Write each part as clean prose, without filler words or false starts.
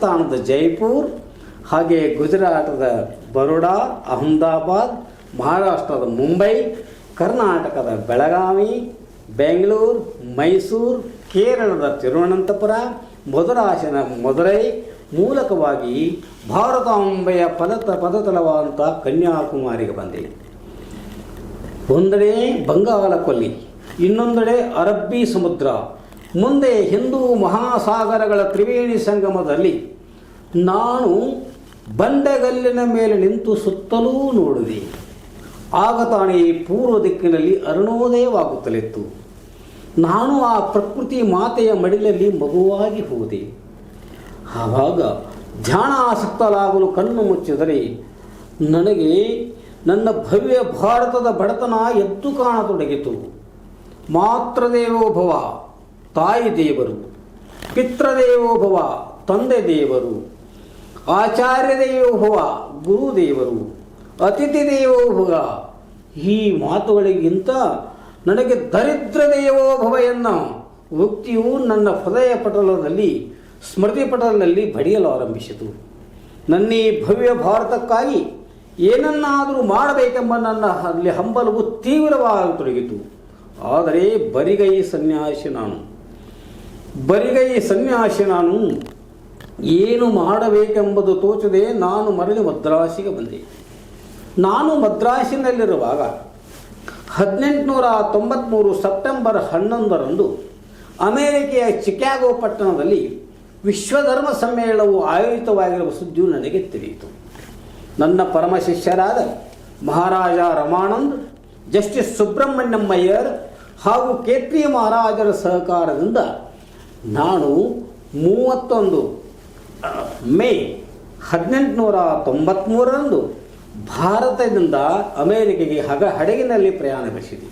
ರಾಜಸ್ಥಾನದ ಜೈಪುರ್, ಹಾಗೆ ಗುಜರಾಟದ ಬರೋಡಾ, ಅಹಮದಾಬಾದ್, ಮಹಾರಾಷ್ಟ್ರದ ಮುಂಬೈ, ಕರ್ನಾಟಕದ ಬೆಳಗಾವಿ, ಬೆಂಗಳೂರು, ಮೈಸೂರು, ಕೇರಳದ ತಿರುವನಂತಪುರ, ಮಧುರಾಶನ ಮಧುರೈ ಮೂಲಕವಾಗಿ ಭಾರತಾಂಬೆಯ ಪದತಲವಾದಂಥ ಕನ್ಯಾಕುಮಾರಿಗೆ ಬಂದೆ. ಒಂದೆಡೆ ಬಂಗಾಳ ಕೊಲ್ಲಿ, ಇನ್ನೊಂದೆಡೆ ಅರಬ್ಬಿ ಸಮುದ್ರ, ಮುಂದೆ ಹಿಂದೂ ಮಹಾಸಾಗರಗಳ ತ್ರಿವೇಣಿ ಸಂಗಮದಲ್ಲಿ ನಾನು ಬಂಡೆಗಲ್ಲಿನ ಮೇಲೆ ನಿಂತು ಸುತ್ತಲೂ ನೋಡಿದೆ. ಆಗ ತಾನೇ ಪೂರ್ವ ದಿಕ್ಕಿನಲ್ಲಿ ಅರುಣೋದಯವಾಗುತ್ತಲಿತ್ತು. ನಾನು ಆ ಪ್ರಕೃತಿ ಮಾತೆಯ ಮಡಿಲಲ್ಲಿ ಮಗುವಾಗಿ ಹೋದೆ. ಆವಾಗ ಧ್ಯಾನಾಸಕ್ತಲಾಗಲು ಕಣ್ಣು ಮುಚ್ಚಿದರೆ ನನಗೆ ನನ್ನ ಭವ್ಯ ಭಾರತದ ಬಡತನ ಎದ್ದು ಕಾಣತೊಡಗಿತು. ಮಾತೃದೇವೋಭವ ತಾಯಿ ದೇವರು, ಪಿತೃದೇವೋಭವ ತಂದೆ ದೇವರು, ಆಚಾರ್ಯ ದೇವೋಭವ ಗುರುದೇವರು, ಅತಿಥಿ ದೇವೋಭವ ಈ ಮಾತುಗಳಿಗಿಂತ ನನಗೆ ದರಿದ್ರ ದೇವೋಭವ ಎನ್ನ ಉಕ್ತಿಯು ನನ್ನ ಹೃದಯ ಪಟಲದಲ್ಲಿ ಸ್ಮೃತಿ ಪಟಲದಲ್ಲಿ ಬಡಿಯಲು ಆರಂಭಿಸಿತು. ನನ್ನ ಈ ಭವ್ಯ ಭಾರತಕ್ಕಾಗಿ ಏನನ್ನಾದರೂ ಮಾಡಬೇಕೆಂಬ ನನ್ನ ಅಲ್ಲಿ ಹಂಬಲವು ತೀವ್ರವಾಗತೊಡಗಿತು. ಆದರೆ ಬರಿಗೈ ಸನ್ಯಾಸಿ ನಾನು ಏನು ಮಾಡಬೇಕೆಂಬುದು ತೋಚದೆ ನಾನು ಮರಳಿ ಮದ್ರಾಸಿಗೆ ಬಂದೆ. ನಾನು ಮದ್ರಾಸಿನಲ್ಲಿರುವಾಗ 1893 ಸೆಪ್ಟೆಂಬರ್ 11ರಂದು ಅಮೆರಿಕೆಯ ಚಿಕಾಗೋ ಪಟ್ಟಣದಲ್ಲಿ ವಿಶ್ವಧರ್ಮ ಸಮ್ಮೇಳನವು ಆಯೋಜಿತವಾಗಿರುವ ಸುದ್ದಿಯು ನನಗೆ ತಿಳಿಯಿತು. ನನ್ನ ಪರಮ ಶಿಷ್ಯರಾದ ಮಹಾರಾಜ ರಮಾನಂದ್, ಜಸ್ಟಿಸ್ ಸುಬ್ರಹ್ಮಣ್ಯಂ ಅಯ್ಯರ್ ಹಾಗೂ ಕೇತ್ರಿ ಮಹಾರಾಜರ ಸಹಕಾರದಿಂದ ನಾನು 31 ಮೇ 1893ರಂದು ಭಾರತದಿಂದ ಅಮೆರಿಕೆಗೆ ಹಡಗಿನಲ್ಲಿ ಪ್ರಯಾಣ ಬೆಳೆಸಿದೆ.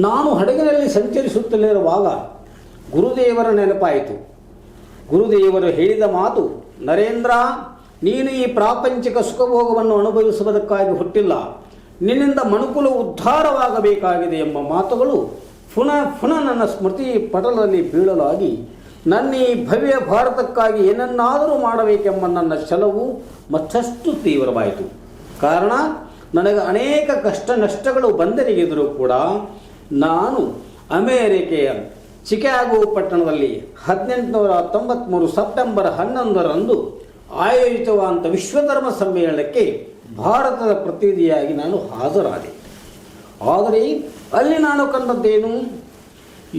ನಾನು ಹಡಗಿನಲ್ಲಿ ಸಂಚರಿಸುತ್ತಲಿರುವಾಗ ಗುರುದೇವರ ನೆನಪಾಯಿತು. ಗುರುದೇವರು ಹೇಳಿದ ಮಾತು, ನರೇಂದ್ರ, ನೀನು ಈ ಪ್ರಾಪಂಚಿಕ ಸುಖಭೋಗವನ್ನು ಅನುಭವಿಸುವುದಕ್ಕಾಗಿ ಹುಟ್ಟಿಲ್ಲ, ನಿನ್ನಿಂದ ಮನುಕುಲ ಉದ್ಧಾರವಾಗಬೇಕಾಗಿದೆ ಎಂಬ ಮಾತುಗಳು ಪುನಃ ನನ್ನ ಸ್ಮೃತಿ ಪಟಲದಲ್ಲಿ ಬೀಳಲಾಗಿ ನನ್ನ ಈ ಭವ್ಯ ಭಾರತಕ್ಕಾಗಿ ಏನನ್ನಾದರೂ ಮಾಡಬೇಕೆಂಬ ನನ್ನ ಛಲವು ಮತ್ತಷ್ಟು ತೀವ್ರವಾಯಿತು. ಕಾರಣ, ನನಗೆ ಅನೇಕ ಕಷ್ಟ ನಷ್ಟಗಳು ಬಂದೆರಗಿದರೂ ಕೂಡ ನಾನು ಅಮೆರಿಕೆಯ ಚಿಕಾಗೋ ಪಟ್ಟಣದಲ್ಲಿ 1893 ಸೆಪ್ಟೆಂಬರ್ 11ರಂದು ಆಯೋಜಿತವಾದಂಥ ವಿಶ್ವಧರ್ಮ ಸಮ್ಮೇಳನಕ್ಕೆ ಭಾರತದ ಪ್ರತಿನಿಧಿಯಾಗಿ ನಾನು ಹಾಜರಾದೆ. ಆದರೆ ಅಲ್ಲಿ ನಾನು ಕಂಡದ್ದೇನು,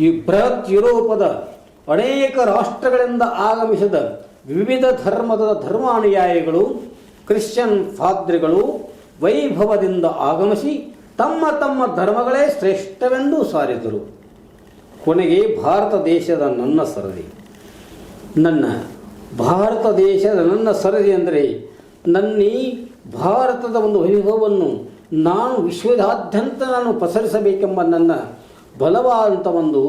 ಈ ಬೃಹತ್ ಯುರೋಪದ ಅನೇಕ ರಾಷ್ಟ್ರಗಳಿಂದ ಆಗಮಿಸಿದ ವಿವಿಧ ಧರ್ಮದ ಧರ್ಮಾನುಯಾಯಿಗಳು, ಕ್ರಿಶ್ಚಿಯನ್ ಪಾದ್ರಿಗಳು ವೈಭವದಿಂದ ಆಗಮಿಸಿ ತಮ್ಮ ತಮ್ಮ ಧರ್ಮಗಳೇ ಶ್ರೇಷ್ಠವೆಂದು ಸಾರಿದರು. ಕೊನೆಗೆ ಭಾರತ ದೇಶದ ನನ್ನ ಸರದಿ ಅಂದರೆ ನನ್ನೀ ಭಾರತದ ಒಂದು ವೈಭವವನ್ನು ನಾನು ವಿಶ್ವದಾದ್ಯಂತ ನಾನು ಪಸರಿಸಬೇಕೆಂಬ ನನ್ನ ಬಲವಾದಂಥ ಒಂದು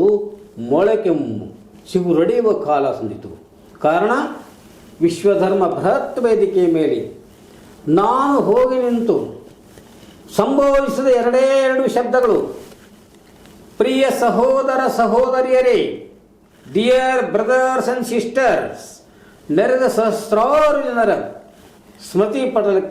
ಮೊಳಕೆ ಚಿಗುರೊಡೆಯುವ ಕಾಲ ಸಂದಿತು. ಕಾರಣ, ವಿಶ್ವಧರ್ಮ ಬೃಹತ್ ವೇದಿಕೆಯ ಮೇಲೆ ನಾನು ಹೋಗಿ ನಿಂತು ಸಂಭವಿಸಿದ ಎರಡು ಶಬ್ದಗಳು, ಪ್ರಿಯ ಸಹೋದರ ಸಹೋದರಿಯರೇ, ಡಿಯರ್ ಬ್ರದರ್ಸ್ ಅಂಡ್ ಸಿಸ್ಟರ್ಸ್, ನೆರೆದ ಸಹಸ್ರಾರು ಜನರ ಸ್ಮೃತಿ ಪಟಲಕ್ಕೆ